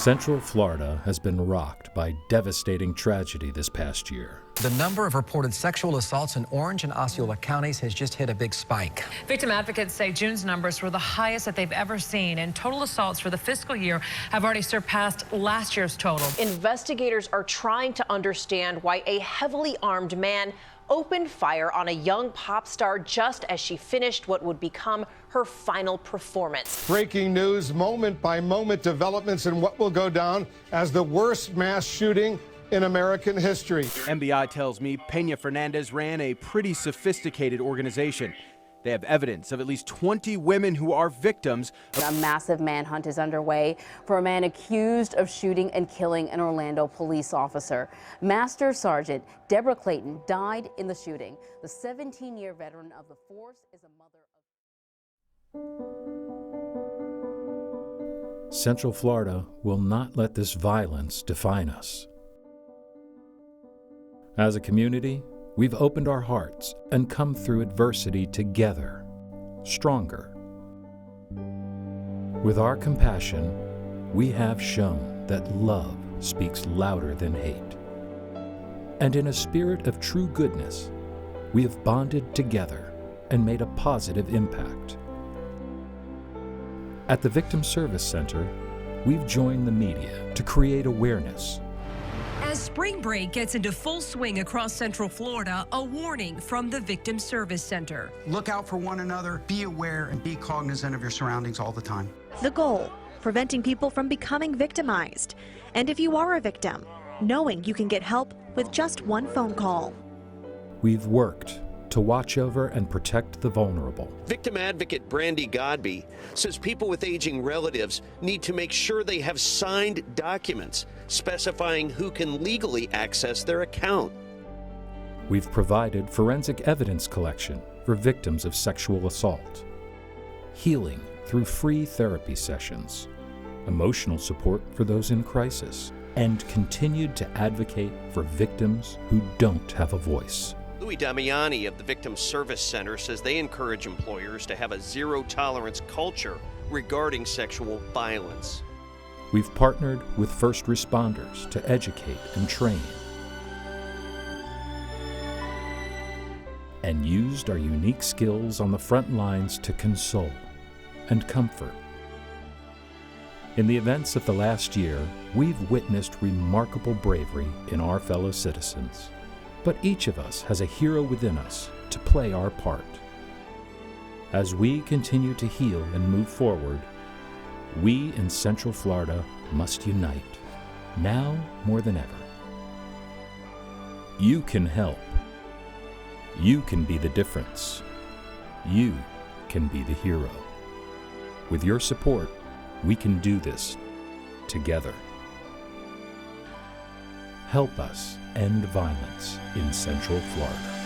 Central Florida has been rocked by devastating tragedy this past year. The number of reported sexual assaults in Orange and Osceola counties has just hit a big spike. Victim advocates say June's numbers were the highest that they've ever seen, and total assaults for the fiscal year have already surpassed last year's total. Investigators are trying to understand why a heavily armed man opened fire on a young pop star just as she finished what would become her final performance. Breaking news, moment-by-moment developments in what will go down as the worst mass shooting in American history. MBI tells me Peña Fernandez ran a pretty sophisticated organization. They have evidence of at least 20 women who are victims. A massive manhunt is underway for a man accused of shooting and killing an Orlando police officer. Master Sergeant Deborah Clayton died in the shooting. The 17-year veteran of the force is a mother of... Central Florida will not let this violence define us. As a community, we've opened our hearts and come through adversity together, stronger. With our compassion, we have shown that love speaks louder than hate. And in a spirit of true goodness, we have bonded together and made a positive impact. At the Victim Service Center, we've joined the media to create awareness. As spring break gets into full swing across Central Florida, a warning from the Victim Service Center. Look out for one another, be aware, and be cognizant of your surroundings all the time. The goal, preventing people from becoming victimized. And if you are a victim, knowing you can get help with just one phone call. We've worked to watch over and protect the vulnerable. Victim advocate Brandy Godby says people with aging relatives need to make sure they have signed documents specifying who can legally access their account. We've provided forensic evidence collection for victims of sexual assault, healing through free therapy sessions, emotional support for those in crisis, and continued to advocate for victims who don't have a voice. Louis Damiani of the Victim Service Center says they encourage employers to have a zero-tolerance culture regarding sexual violence. We've partnered with first responders to educate and train, and used our unique skills on the front lines to console and comfort. In the events of the last year, we've witnessed remarkable bravery in our fellow citizens. But each of us has a hero within us to play our part. As we continue to heal and move forward, we in Central Florida must unite, now more than ever. You can help. You can be the difference. You can be the hero. With your support, we can do this together. Help us end violence in Central Florida.